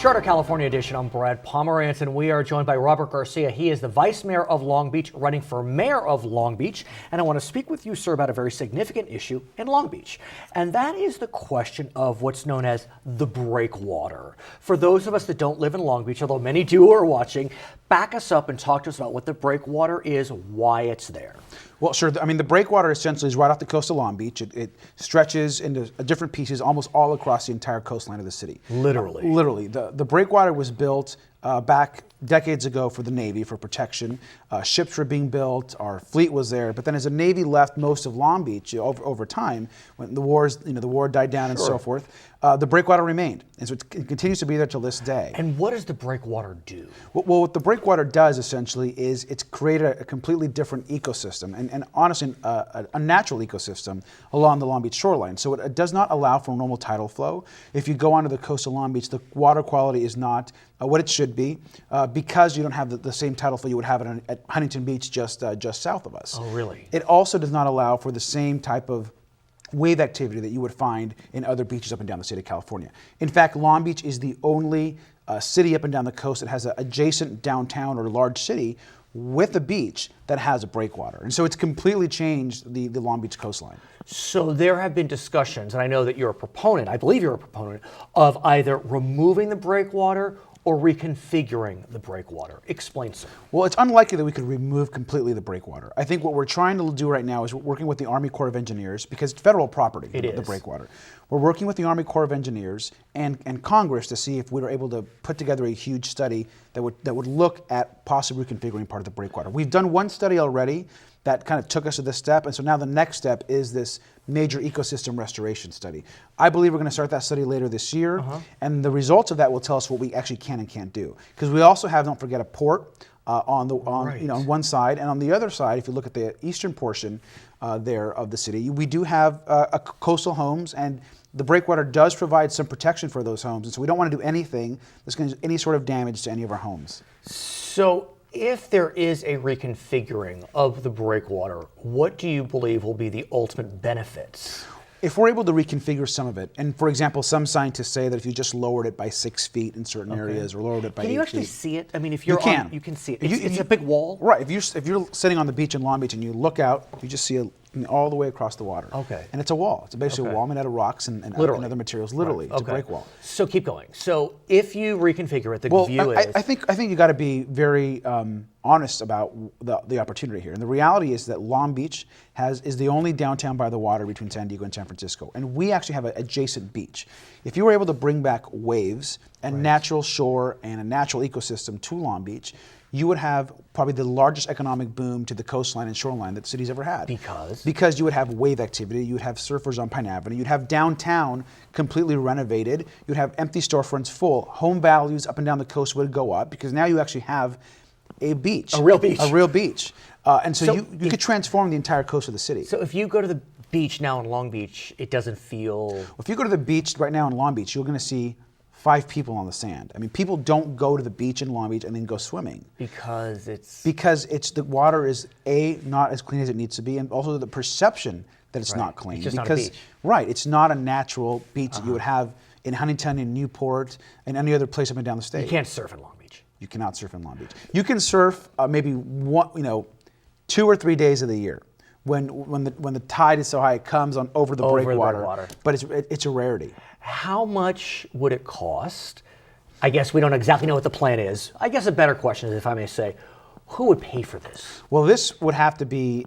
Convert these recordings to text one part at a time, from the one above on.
Charter California edition. I'm Brad Pomerance, and we are joined by Robert Garcia. He is the Vice Mayor of Long Beach, running for Mayor of Long Beach. And I want to speak with you, sir, about a very significant issue in Long Beach. And that is the question of what's known as the breakwater. For those of us that don't live in Long Beach, although many do who are watching, back us up and talk to us about what the breakwater is, why it's there. Well, sure. I mean, the breakwater essentially is right off the coast of Long Beach. It stretches into different pieces almost all across the entire coastline of the city. Literally. Literally. The breakwater was built back decades ago for the Navy, for protection. Ships were being built, our fleet was there, but then as the Navy left most of Long Beach over time, when the wars, the war died down and so forth, the breakwater remained. And so it continues to be there till this day. And what does the breakwater do? Well, what the breakwater does essentially is it's created a completely different ecosystem, and honestly, a natural ecosystem along the Long Beach shoreline. So it does not allow for normal tidal flow. If you go onto the coast of Long Beach, the water quality is not what it should be because you don't have the same tidal flow you would have at Huntington Beach just south of us. Oh, really? It also does not allow for the same type of wave activity that you would find in other beaches up and down the state of California. In fact, Long Beach is the only city up and down the coast that has an adjacent downtown or large city with a beach that has a breakwater. And so it's completely changed the Long Beach coastline. So there have been discussions, and I know that you're a proponent, I believe you're a proponent, of either removing the breakwater or reconfiguring the breakwater. Explain, sir. Well, it's unlikely that we could remove completely the breakwater. I think what we're trying to do right now is we're working with the Army Corps of Engineers, because it's federal property, the breakwater. We're working with the Army Corps of Engineers and Congress to see if we were able to put together a huge study that would look at possibly reconfiguring part of the breakwater. We've done one study already that kind of took us to this step, and so now the next step is this major ecosystem restoration study. I believe we're going to start that study later this year, and the results of that will tell us what we actually can and can't do. Because we also have, don't forget, a port on one side, and on the other side, if you look at the eastern portion there of the city, we do have coastal homes, and the breakwater does provide some protection for those homes, and so we don't want to do anything that's going to do any sort of damage to any of our homes. So if there is a reconfiguring of the breakwater, what do you believe will be the ultimate benefits? If we're able to reconfigure some of it, and for example, some scientists say that if you just lowered it by 6 feet in certain areas, or lowered it by 8 feet. Can you actually see it? I mean, if you're you can see it. It's a big wall. Right. If you're sitting on the beach in Long Beach and you look out, you just see it all the way across the water. Okay. And it's a wall. It's basically a wall made out of rocks and other materials. Literally, it's a break wall. So keep going. So if you reconfigure it, the view is. I think you got to be very honest about the opportunity here. And the reality is that Long Beach is the only downtown by the water between San Diego and San Francisco. And we actually have an adjacent beach. If you were able to bring back waves and natural shore and a natural ecosystem to Long Beach, you would have probably the largest economic boom to the coastline and shoreline that the city's ever had. Because? Because you would have wave activity, you would have surfers on Pine Avenue, you'd have downtown completely renovated, you'd have empty storefronts full, home values up and down the coast would go up, because now you actually have a beach. A real beach. A real beach. And so you could transform the entire coast of the city. So if you go to the beach now in Long Beach, it doesn't feel... If you go to the beach right now in Long Beach, you're going to see 5 people on the sand. I mean, people don't go to the beach in Long Beach and then go swimming. Because it's... Because the water is, not as clean as it needs to be, and also the perception that it's not clean. It's just not a beach. Right, it's not a natural beach that you would have in Huntington, in Newport, and any other place up and down the state. You can't surf in Long Beach. You cannot surf in Long Beach. You can surf maybe 2 or 3 days of the year. When the tide is so high, it comes over the breakwater. But it's a rarity. How much would it cost? I guess we don't exactly know what the plan is. I guess a better question is, if I may say, who would pay for this? Well, this would have to be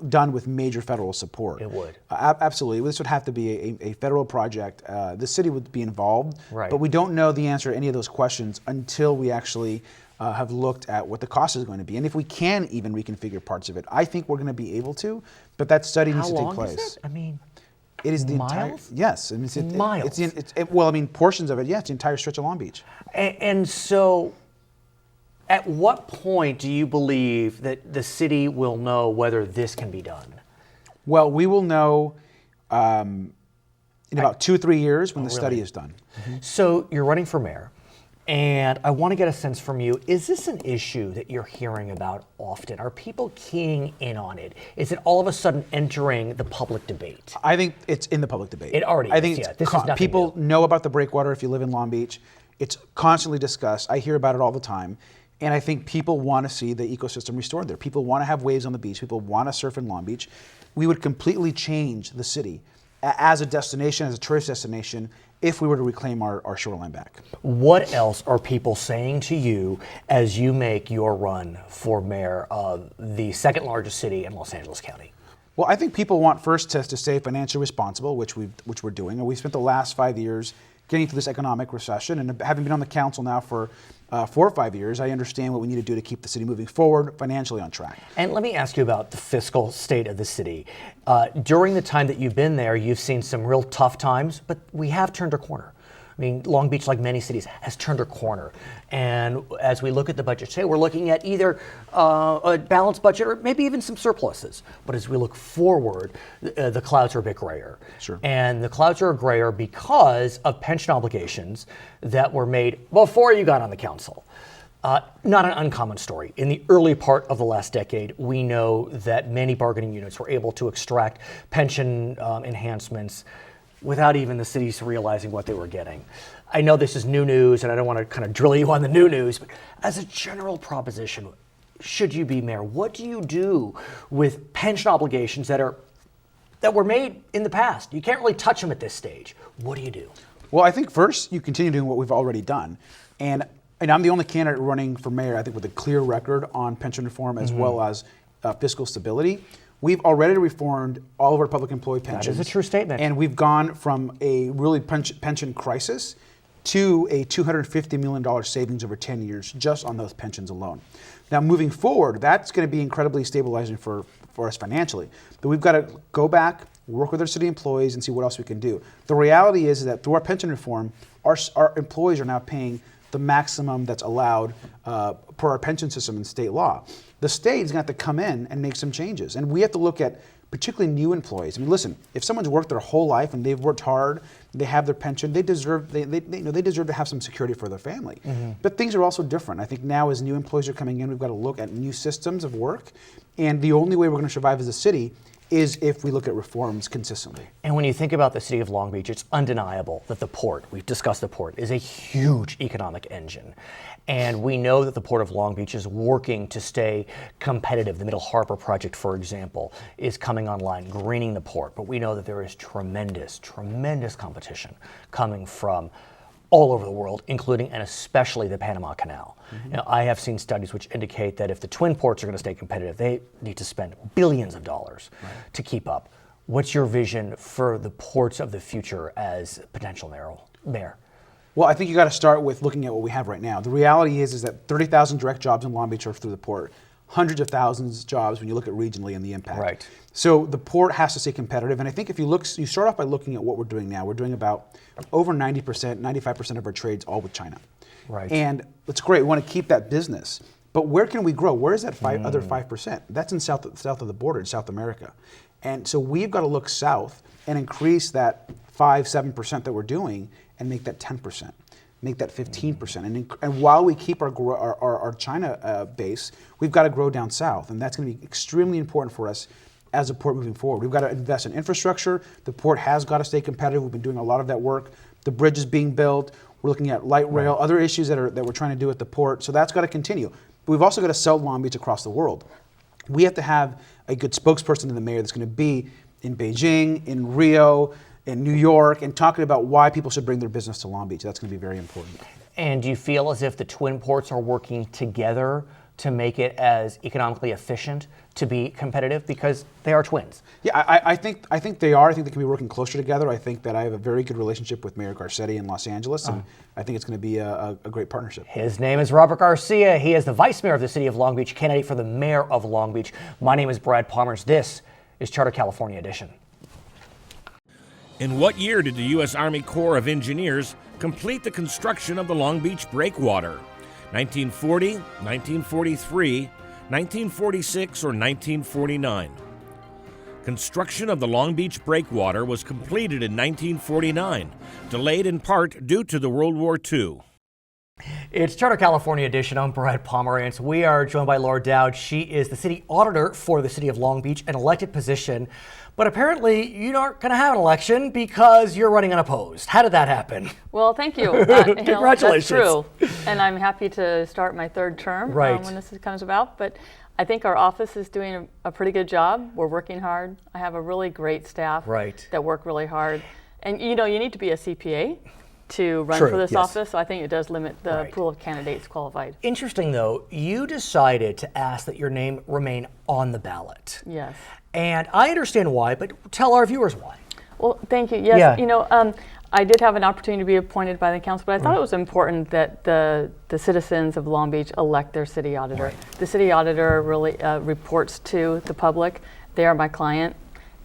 done with major federal support. It would. Absolutely. This would have to be a federal project. The city would be involved, but we don't know the answer to any of those questions until we actually have looked at what the cost is going to be, and if we can even reconfigure parts of it. I think we're going to be able to, but that study needs to take place. How long is it? I mean, it is the miles? entire, yes. I mean, miles? Well, I mean, portions of it, yes, the entire stretch of Long Beach. And so, at what point do you believe that the city will know whether this can be done? Well, we will know in about 2 or 3 years when the study is done. So you're running for mayor. And I want to get a sense from you, is this an issue that you're hearing about often? Are people keying in on it? Is it all of a sudden entering the public debate? I think it's in the public debate. It already is, I think yeah. This is nothing people new. know about the breakwater if you live in Long Beach. It's constantly discussed. I hear about it all the time. And I think people want to see the ecosystem restored there. People want to have waves on the beach. People want to surf in Long Beach. We would completely change the city as a destination, as a tourist destination, if we were to reclaim our shoreline back. What else are people saying to you as you make your run for mayor of the second largest city in Los Angeles County? Well, I think people want first to stay financially responsible, which we're doing. And we spent the last 5 years getting through this economic recession, and having been on the council now for 4 or 5 years, I understand what we need to do to keep the city moving forward, financially on track. And let me ask you about the fiscal state of the city. During the time that you've been there, you've seen some real tough times, but we have turned a corner. I mean, Long Beach, like many cities, has turned a corner. And as we look at the budget today, we're looking at either a balanced budget or maybe even some surpluses. But as we look forward, the clouds are a bit grayer. Sure. And the clouds are grayer because of pension obligations that were made before you got on the council. Not an uncommon story. In the early part of the last decade, we know that many bargaining units were able to extract pension enhancements without even the cities realizing what they were getting. I know this is new news, and I don't want to kind of drill you on the new news, but as a general proposition, should you be mayor, what do you do with pension obligations that were made in the past? You can't really touch them at this stage. What do you do? Well, I think first you continue doing what we've already done. And I'm the only candidate running for mayor, I think, with a clear record on pension reform as well as fiscal stability. We've already reformed all of our public employee pensions. That is a true statement. And we've gone from a really pension crisis to a $250 million savings over 10 years just on those pensions alone. Now, moving forward, that's going to be incredibly stabilizing for us financially. But we've got to go back, work with our city employees, and see what else we can do. The reality is that through our pension reform, our employees are now paying the maximum that's allowed per our pension system and state law. The state is going to have to come in and make some changes. And we have to look at particularly new employees. I mean, listen, if someone's worked their whole life and they've worked hard, they have their pension, they deserve to have some security for their family. But things are also different. I think now as new employees are coming in, we've got to look at new systems of work. And the only way we're going to survive as a city is if we look at reforms consistently. And when you think about the city of Long Beach, it's undeniable that the port, we've discussed the port, is a huge economic engine. And we know that the Port of Long Beach is working to stay competitive. The Middle Harbor project, for example, is coming online, greening the port. But we know that there is tremendous, tremendous competition coming from all over the world, including and especially the Panama Canal. Now, I have seen studies which indicate that if the twin ports are going to stay competitive, they need to spend billions of dollars to keep up. What's your vision for the ports of the future as potential mayor? Well, I think you got to start with looking at what we have right now. The reality is that 30,000 direct jobs in Long Beach are through the port. Hundreds of thousands of jobs when you look at regionally and the impact. Right. So the port has to stay competitive. And I think if you start off by looking at what we're doing now. We're doing about over 90%, 95% of our trades all with China. Right. And it's great. We want to keep that business. But where can we grow? Where is that other 5%? That's in south of the border in South America. And so we've got to look south and increase that 5-7% that we're doing and make that 10%, make that 15%. And while we keep our China base, we've got to grow down south. And that's going to be extremely important for us as a port moving forward. We've got to invest in infrastructure. The port has got to stay competitive. We've been doing a lot of that work. The bridge is being built. We're looking at light rail, other issues that we're trying to do at the port. So that's got to continue. But we've also got to sell Long Beach across the world. We have to have a good spokesperson to the mayor that's going to be in Beijing, in Rio, in New York, and talking about why people should bring their business to Long Beach. That's going to be very important. And do you feel as if the twin ports are working together to make it as economically efficient to be competitive, because they are twins? Yeah, I think they are. I think they can be working closer together. I think that I have a very good relationship with Mayor Garcia in Los Angeles, and I think it's going to be a great partnership. His name is Robert Garcia. He is the vice mayor of the city of Long Beach, candidate for the mayor of Long Beach. My name is Brad Pomerance. This is Charter California Edition. In what year did the U.S. Army Corps of Engineers complete the construction of the Long Beach Breakwater? 1940, 1943, 1946, or 1949? Construction of the Long Beach Breakwater was completed in 1949, delayed in part due to the World War II. It's Charter California edition. I'm Brad Pomerance. We are joined by Laura Doud. She is the city auditor for the city of Long Beach, an elected position. But apparently you aren't going to have an election because you're running unopposed. How did that happen? Well, thank you. Congratulations. That's true. And I'm happy to start my third term when this comes about. But I think our office is doing a pretty good job. We're working hard. I have a really great staff that work really hard. And you need to be a CPA to run for this office, so I think it does limit the pool of candidates qualified. Interesting, though, you decided to ask that your name remain on the ballot. Yes. And I understand why, but tell our viewers why. Well, thank you. Yes, I did have an opportunity to be appointed by the council, but I thought it was important that the citizens of Long Beach elect their city auditor. The city auditor really reports to the public. They are my client,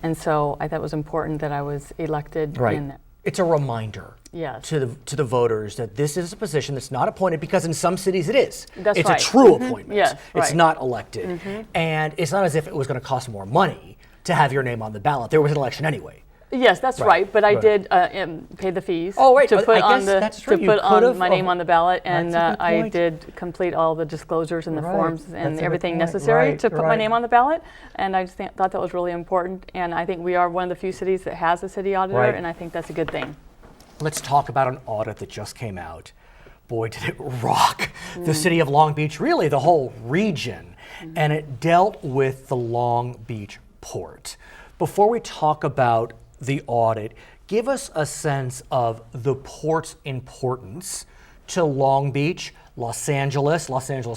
and so I thought it was important that I was elected in that. It's a reminder to the voters that this is a position that's not appointed, because in some cities it is. It's a true appointment. Yes, it's not elected. And it's not as if it was going to cost more money to have your name on the ballot. There was an election anyway. Yes, that's right. But I did pay the fees to put on my name on the ballot, and I did complete all the disclosures and the forms and everything necessary to put my name on the ballot. And I just thought that was really important. And I think we are one of the few cities that has a city auditor, and I think that's a good thing. Let's talk about an audit that just came out. Boy, did it rock the city of Long Beach, really the whole region. And it dealt with the Long Beach port. Before we talk about the audit, give us a sense of the port's importance to Long Beach, Los Angeles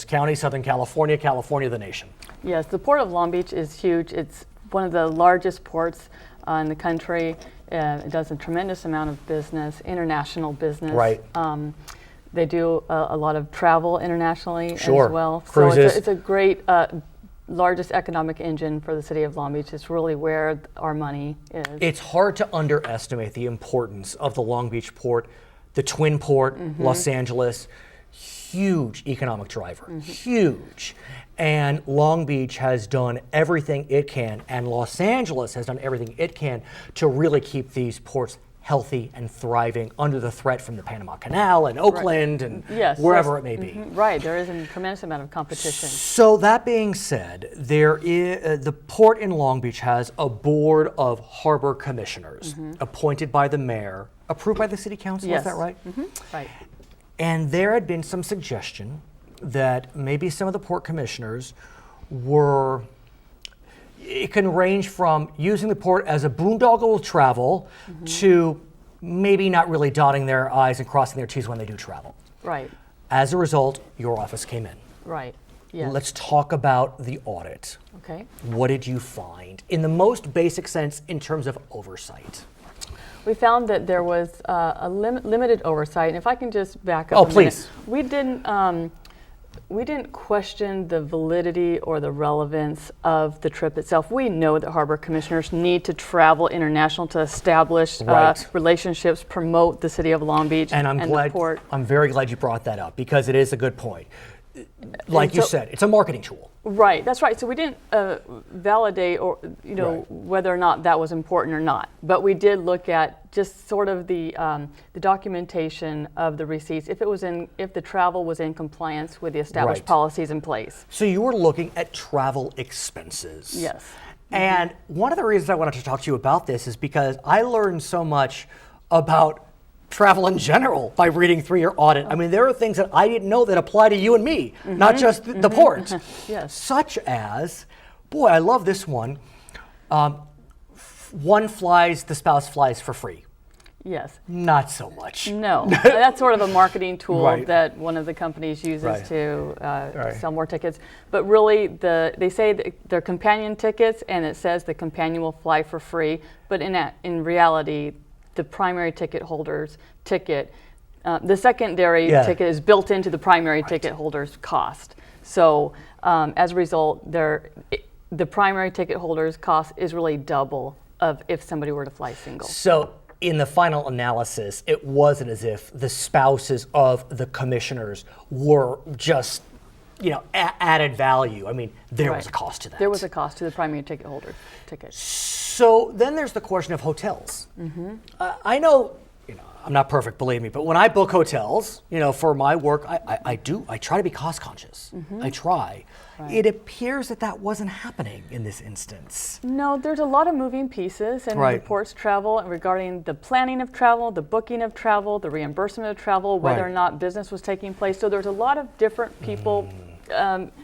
County, Southern California, the nation. Yes, the Port of Long Beach is huge. It's one of the largest ports in the country. It does a tremendous amount of business, international business. They do a lot of travel internationally as well. Cruises. So it's a great largest economic engine for the city of Long Beach. It's really where our money is. It's hard to underestimate the importance of the Long Beach port, the twin port, Los Angeles, huge economic driver, huge. And Long Beach has done everything it can, and Los Angeles has done everything it can to really keep these ports healthy and thriving under the threat from the Panama Canal and Oakland and wherever it may be. There is a tremendous amount of competition. So that being said, there is the port in Long Beach has a board of harbor commissioners appointed by the mayor, approved by the city council. Is that right? Right. And there had been some suggestion that maybe some of the port commissioners were. It can range from using the port as a boondoggle of travel to maybe not really dotting their I's and crossing their T's when they do travel. Right. As a result, your office came in. Right. Yes. Let's talk about the audit. Okay. What did you find in the most basic sense in terms of oversight? We found that there was a limited oversight, and if I can just back up a minute. We didn't question the validity or the relevance of the trip itself. We know that harbor commissioners need to travel international to establish relationships, promote the city of Long Beach and the port. I'm very glad you brought that up, because it is a good point. Like you said, it's a marketing tool. Right, that's right. So we didn't validate or whether or not that was important or not, but we did look at just sort of the documentation of the receipts if the travel was in compliance with the established policies in place. So you were looking at travel expenses. Yes. And one of the reasons I wanted to talk to you about this is because I learned so much about travel in general by reading through your audit. I mean, there are things that I didn't know that apply to you and me, not just the port. Such as, boy, I love this one. One flies, the spouse flies for free. Yes. Not so much. No, that's sort of a marketing tool that one of the companies uses to sell more tickets. But really, they say that they're companion tickets, and it says the companion will fly for free. But in reality, the primary ticket holder's ticket, the secondary ticket is built into the primary ticket holder's cost. So as a result, the primary ticket holder's cost is really double of if somebody were to fly single. So in the final analysis, it wasn't as if the spouses of the commissioners were just, added value. I mean, there was a cost to that. There was a cost to the primary ticket holder ticket. So then there's the question of hotels. I know I'm not perfect, believe me, but when I book hotels, for my work, I try to be cost conscious. I try. Right. It appears that wasn't happening in this instance. No, there's a lot of moving pieces in reports travel and regarding the planning of travel, the booking of travel, the reimbursement of travel, whether or not business was taking place. So there's a lot of different people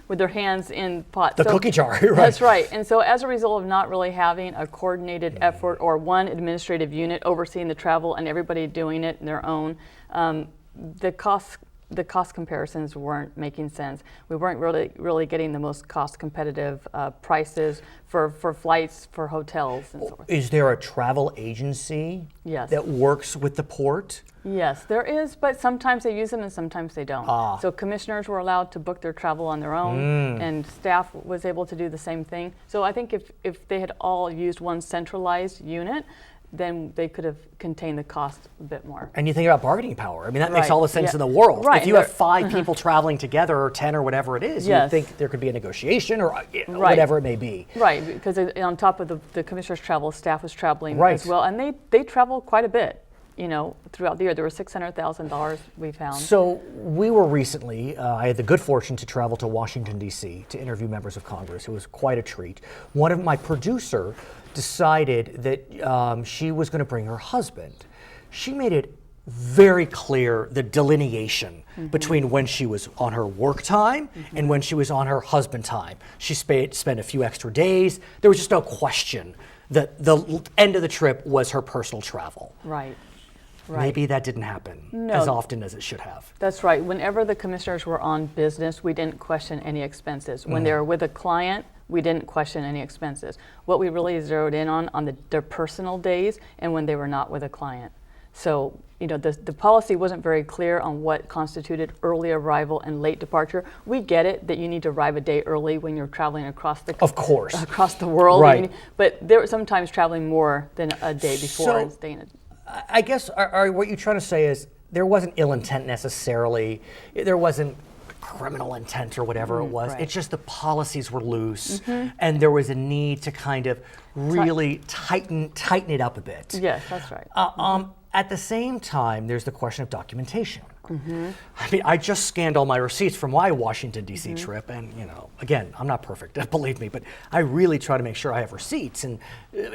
with their hands in pots. The cookie jar, right? That's right. And so as a result of not really having a coordinated effort or one administrative unit overseeing the travel and everybody doing it in their own, the cost comparisons weren't making sense. We weren't really getting the most cost competitive prices for flights, for hotels, and so forth. Is there a travel agency that works with the port? Yes, there is, but sometimes they use them and sometimes they don't. So commissioners were allowed to book their travel on their own, and staff was able to do the same thing. So I think if they had all used one centralized unit, then they could have contained the cost a bit more. And you think about bargaining power. I mean, that makes all the sense in the world. Right. If you have 5 people traveling together, or 10 or whatever it is, you would think there could be a negotiation or whatever it may be. Right, because on top of the commissioner's travel, staff was traveling as well, and they travel quite a bit. Throughout the year, there was $600,000 we found. So we were recently, I had the good fortune to travel to Washington, D.C. to interview members of Congress. It was quite a treat. One of my producer decided that she was going to bring her husband. She made it very clear the delineation between when she was on her work time and when she was on her husband time. She spent a few extra days. There was just no question that the end of the trip was her personal travel. Right. Maybe that didn't happen as often as it should have. That's right. Whenever the commissioners were on business, we didn't question any expenses. When they were with a client, we didn't question any expenses. What we really zeroed in on their personal days and when they were not with a client. So, the policy wasn't very clear on what constituted early arrival and late departure. We get it that you need to arrive a day early when you're traveling across the across the world. Right. But they're sometimes traveling more than a day before and staying. I guess what you're trying to say is there wasn't ill intent necessarily. There wasn't criminal intent or whatever it was. It's just the policies were loose, and there was a need to kind of really tighten it up a bit. Yes, that's right. At the same time, there's the question of documentation. I mean, I just scanned all my receipts from my Washington, D.C. trip, and again, I'm not perfect, believe me, but I really try to make sure I have receipts and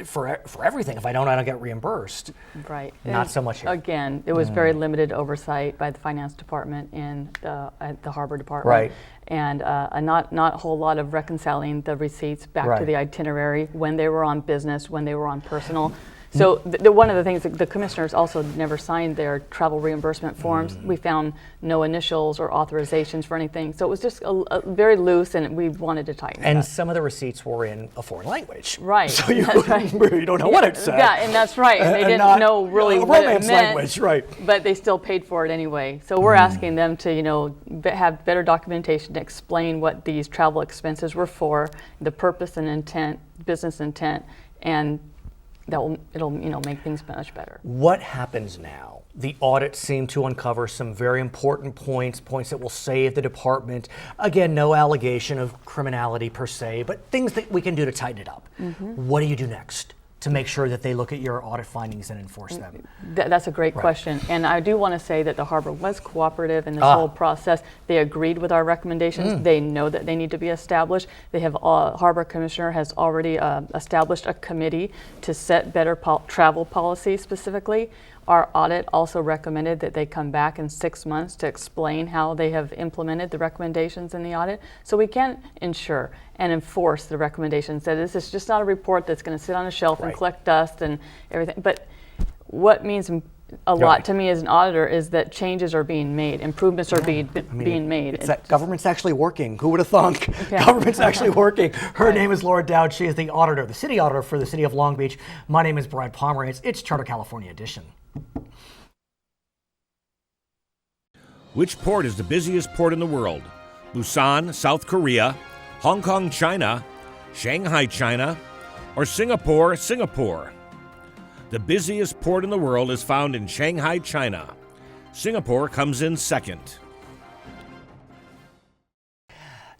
for everything. If I don't get reimbursed. Right. Not so much here. Again, it was very limited oversight by the finance department and at the harbor department. Right. And not a whole lot of reconciling the receipts back to the itinerary when they were on business, when they were on personal. So one of the things, the commissioners also never signed their travel reimbursement forms. We found no initials or authorizations for anything. So it was just a very loose, and we wanted to tighten it up. And some of the receipts were in a foreign language. Right. So you don't know what it said. Yeah, and that's right. And they didn't know really what it meant. Language, right. But they still paid for it anyway. So we're asking them to, have better documentation to explain what these travel expenses were for, the purpose and intent, business intent, and it'll make things much better. What happens now? The audit seemed to uncover some very important points that will save the department. Again, no allegation of criminality per se, but things that we can do to tighten it up. What do you do next to make sure that they look at your audit findings and enforce them? That's a great question. And I do want to say that the harbor was cooperative in this whole process. They agreed with our recommendations. They know that they need to be established. They have, Harbor Commissioner has already established a committee to set better travel policy specifically. Our audit also recommended that they come back in 6 months to explain how they have implemented the recommendations in the audit. So we can ensure and enforce the recommendations. That this is just not a report that's going to sit on a shelf and collect dust and everything. But what means a lot to me as an auditor is that changes are being made, improvements are being made. It's that government's actually working. Who would have thunk? Government's actually working. Her name is Laura Doud. She is the auditor, the city auditor for the city of Long Beach. My name is Brad Pomerance. It's Charter California Edition. Which port is the busiest port in the world? Busan, South Korea, Hong Kong, China, Shanghai, China, or Singapore, Singapore? The busiest port in the world is found in Shanghai, China. Singapore comes in second.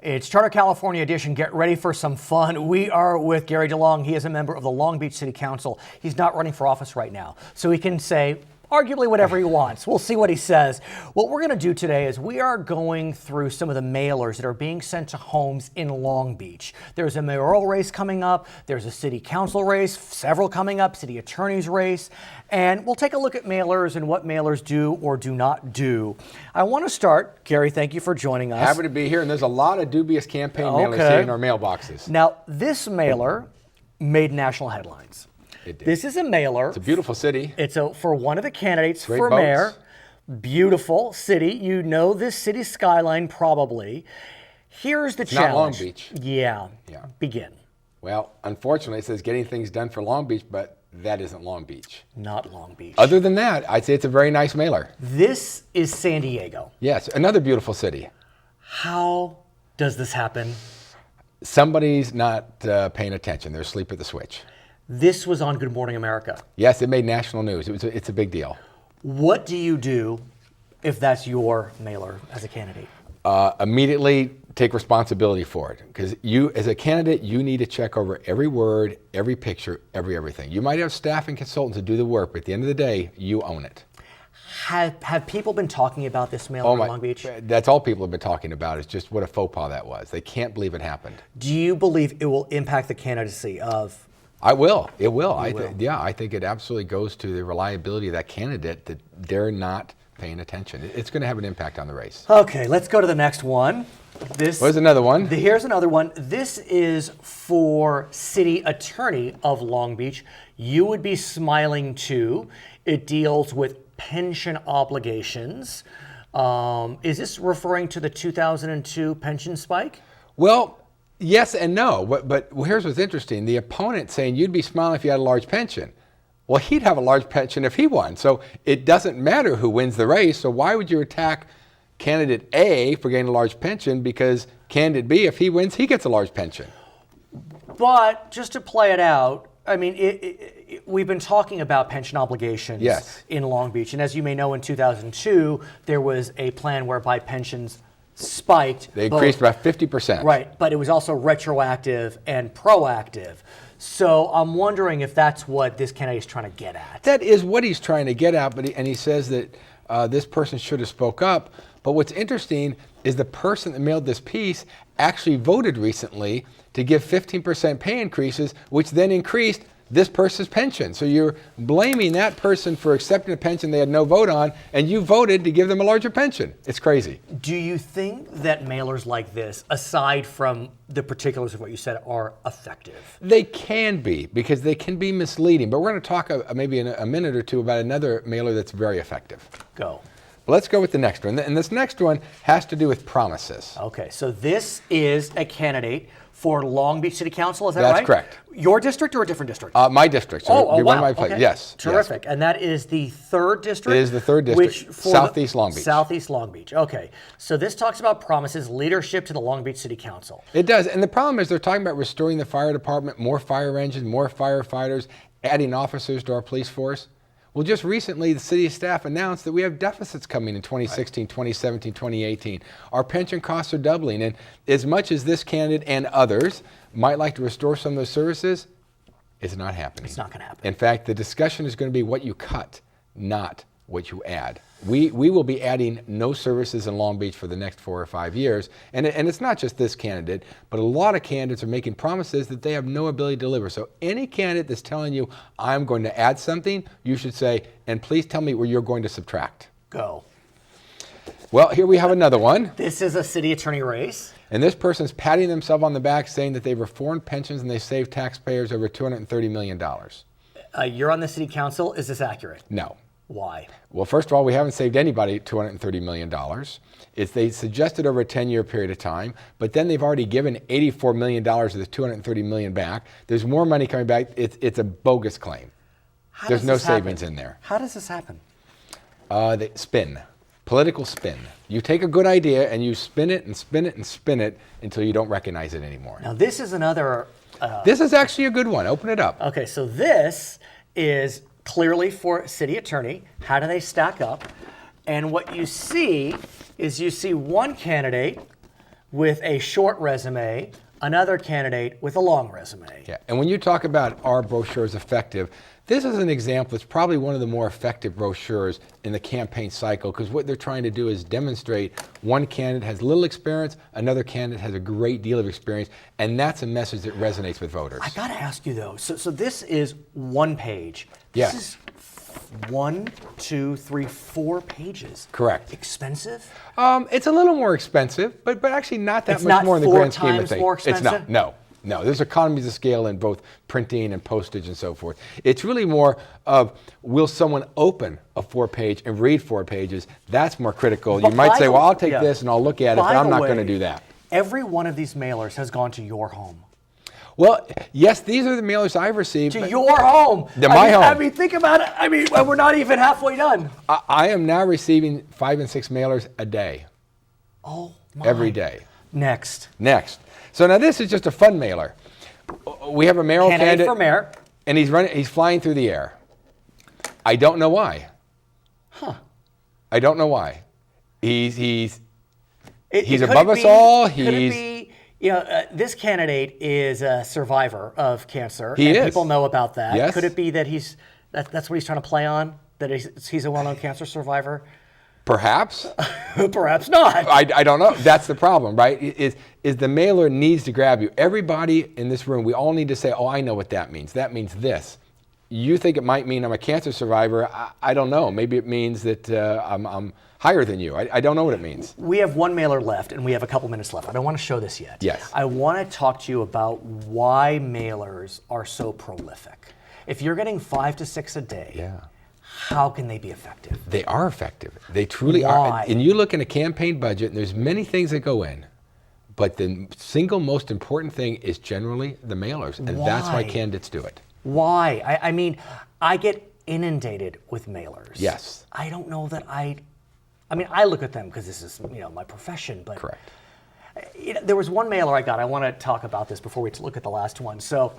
It's Charter California Edition. Get ready for some fun. We are with Gary De Long. He is a member of the Long Beach City Council. He's not running for office right now, so he can say, arguably whatever he wants. We'll see what he says. What we're going to do today is we are going through some of the mailers that are being sent to homes in Long Beach. There's a mayoral race coming up. There's a city council race, several coming up, city attorney's race. And we'll take a look at mailers and what mailers do or do not do. I want to start, Gary, thank you for joining us. Happy to be here, and there's a lot of dubious campaign mailers here in our mailboxes. Now, this mailer made national headlines. It did. This is a mailer. It's a beautiful city. It's for one of the candidates Great for boats. mayor. Beautiful city. You know this city skyline probably. Here's the challenge. Not Long Beach. Yeah. Yeah. Begin. Well, unfortunately, it says getting things done for Long Beach, but that isn't Long Beach. Not Long Beach. Other than that, I'd say it's a very nice mailer. This is San Diego. Yes, another beautiful city. How does this happen? Somebody's not paying attention. They're asleep at the switch. This was on Good Morning America. Yes, it made national news. It's a big deal. What do you do if that's your mailer as a candidate? Immediately take responsibility for it, because you, as a candidate, you need to check over every word, every picture, everything. You might have staff and consultants to do the work, but at the end of the day, you own it. Have people been talking about this mailer in Long Beach? That's all people have been talking about, is just what a faux pas that was. They can't believe it happened. Do you believe it will impact the candidacy of? It will. Yeah, I think it absolutely goes to the reliability of that candidate, that they're not paying attention. It's going to have an impact on the race. Okay, let's go to the next one. Where's another one? Here's another one. This is for city attorney of Long Beach. You would be smiling too. It deals with pension obligations. Is this referring to the 2002 pension spike? Well, yes and no. But here's what's interesting. The opponent saying you'd be smiling if you had a large pension. Well, he'd have a large pension if he won. So it doesn't matter who wins the race. So why would you attack candidate A for getting a large pension, because candidate B, if he wins, he gets a large pension? But just to play it out, I mean, we've been talking about pension obligations in Long Beach. And as you may know, in 2002, there was a plan whereby pensions spiked. They increased about 50%. Right, but it was also retroactive and proactive. So I'm wondering if that's what this candidate is trying to get at. That is what he's trying to get at, and he says that this person should have spoke up. But what's interesting is the person that mailed this piece actually voted recently to give 15% pay increases, which then increased this person's pension. So you're blaming that person for accepting a pension they had no vote on, and you voted to give them a larger pension. It's crazy. Do you think that mailers like this, aside from the particulars of what you said, are effective? They can be, because they can be misleading. But we're going to talk maybe in a minute or two about another mailer that's very effective. Go. Let's go with the next one. And this next one has to do with promises. Okay, so this is a candidate for Long Beach City Council, is that right? That's correct. Your district or a different district? My district. So wow. one of my places. Okay. Yes. Terrific. Yes. And that is the 3rd district? It is the 3rd district, Southeast Long Beach. Southeast Long Beach. Okay. So this talks about promises, leadership to the Long Beach City Council. It does. And the problem is they're talking about restoring the fire department, more fire engines, more firefighters, adding officers to our police force. Well, just recently, the city staff announced that we have deficits coming in 2016, 2017, 2018. Our pension costs are doubling. And as much as this candidate and others might like to restore some of those services, it's not happening. It's not going to happen. In fact, the discussion is going to be what you cut, not what you add. We will be adding no services in Long Beach for the next 4 or 5 years. And it's not just this candidate, but a lot of candidates are making promises that they have no ability to deliver. So any candidate that's telling you, I'm going to add something, you should say, and please tell me where you're going to subtract. Go. Well, here we have another one. This is a city attorney race. And this person's patting themselves on the back, saying that they've reformed pensions and they saved taxpayers over $230 million. You're on the city council. Is this accurate? No. Why? Well, first of all, we haven't saved anybody $230 million. They suggested over a 10-year period of time, but then they've already given $84 million of the $230 million back. There's more money coming back. It's a bogus claim. There's no savings in there. How does this happen? They spin. Political spin. You take a good idea and you spin it and spin it and spin it until you don't recognize it anymore. Now, this is another... this is actually a good one. Open it up. Okay, so this is clearly for city attorney. How do they stack up? And what you see is you see one candidate with a short resume, another candidate with a long resume. Yeah, and when you talk about our brochure is effective, This is an example. It's probably one of the more effective brochures in the campaign cycle, because what they're trying to do is demonstrate one candidate has little experience, another candidate has a great deal of experience, and that's a message that resonates with voters. I got to ask you though. So this is one page. Yes. This is 1, 2, 3, 4 pages. Correct. Expensive? It's a little more expensive, but actually not that It's much not more in the 4 grand scheme of times things. more It's expensive? not. No, there's economies of scale in both printing and postage and so forth. It's really more of, will someone open a 4-page and read 4 pages? That's more critical. But You might by say, the- well, I'll take yeah. this and I'll look at it, By but I'm the not way, going to do that. Every one of these mailers has gone to your home. Well, yes, these are the mailers I've received. To but your home. To my home. I mean, think about it. I mean, we're not even halfway done. I am now receiving 5 and 6 mailers a day. Oh, my. Every day. Next. So now this is just a fun mailer. We have a mayoral Candidate candidate, for mayor. and he's flying through the air. I don't know why. I don't know why. He's It above could us be- all. Could it be, this candidate is a survivor of cancer. He and is. People know about that. Yes. Could it be that that's what he's trying to play on? That he's a well-known cancer survivor? Perhaps. Perhaps not. I don't know. That's the problem, right? Is the mailer needs to grab you. Everybody in this room, we all need to say, oh, I know what that means. That means this. You think it might mean I'm a cancer survivor. I don't know. Maybe it means that I'm higher than you. I don't know what it means. We have one mailer left, and we have a couple minutes left. I don't want to show this yet. Yes. I want to talk to you about why mailers are so prolific. If you're getting 5 to 6 a day, Yeah. how can they be effective? They are effective. They truly Why? are. And you look in a campaign budget, and there's many things that go in, but the single most important thing is generally the mailers, and that's why Why? candidates do it. Why? I mean, I get inundated with mailers. Yes. I don't know that I mean, I look at them because this is, my profession, but Correct. There was one mailer I got. I want to talk about this before we look at the last one. So,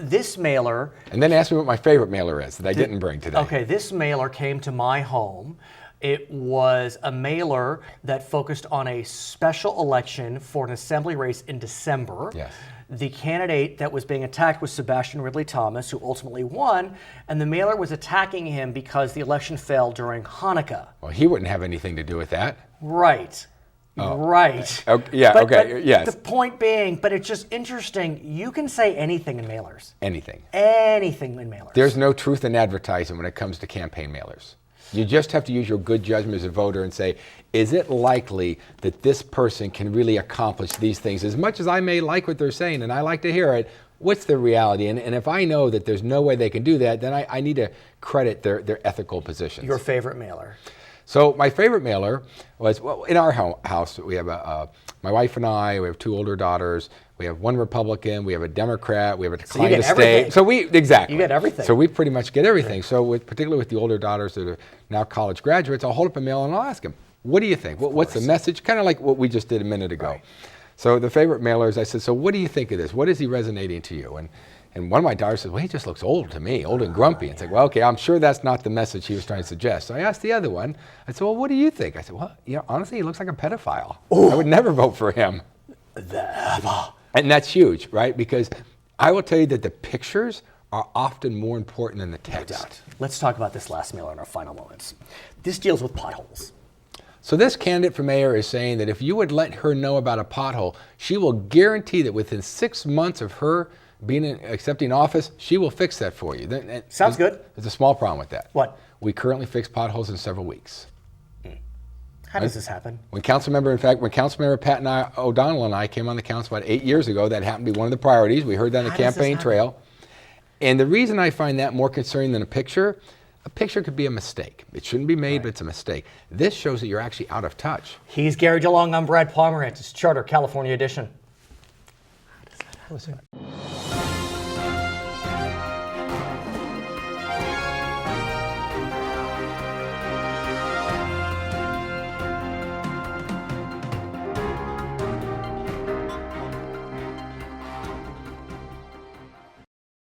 this mailer. And then ask me what my favorite mailer is that I didn't bring today. Okay, this mailer came to my home. It was a mailer that focused on a special election for an assembly race in December. Yes. The candidate that was being attacked was Sebastian Ridley Thomas, who ultimately won, and the mailer was attacking him because the election failed during Hanukkah. Well, he wouldn't have anything to do with that. Right. Right. Okay, yeah, But yes. The point being, but it's just interesting, you can say anything in mailers. Anything. Anything in mailers. There's no truth in advertising when it comes to campaign mailers. You just have to use your good judgment as a voter and say, is it likely that this person can really accomplish these things? As much as I may like what they're saying and I like to hear it, what's the reality? And if I know that there's no way they can do that, then I need to credit their ethical positions. Your favorite mailer? So my favorite mailer was, well, in our house, we have my wife and I, we have 2 older daughters, we have 1 Republican, we have a Democrat, we have a declined get estate. everything. So exactly. You get everything. So we pretty much get everything. So particularly with the older daughters that are now college graduates, I'll hold up a mail and I'll ask them, what do you think? What's the message? Kind of like what we just did a minute ago. Right. So the favorite mailers, I said, so what do you think of this? What is he resonating to you? And one of my daughters said, well, he just looks old to me, old and grumpy. And it's like, well, okay, I'm sure that's not the message he was trying to suggest. So I asked the other one, I said, well, what do you think? I said, well, honestly, he looks like a pedophile. I would never vote for him. And that's huge, right? Because I will tell you that the pictures are often more important than the text. Let's talk about this last mailer in our final moments. This deals with potholes. So this candidate for mayor is saying that if you would let her know about a pothole, she will guarantee that within 6 months of her accepting office, she will fix that for you. Sounds good. There's a small problem with that. What? We currently fix potholes in several weeks. How does this happen? When Councilmember Pat O'Donnell and I came on the council about 8 years ago, that happened to be one of the priorities. We heard that on the How does this campaign happen? trail. And the reason I find that more concerning than a picture could be a mistake. It shouldn't be made, but it's a mistake. This shows that you're actually out of touch. He's Gary De Long. I'm Brad Pomerance. It's Charter California Edition. How does that happen?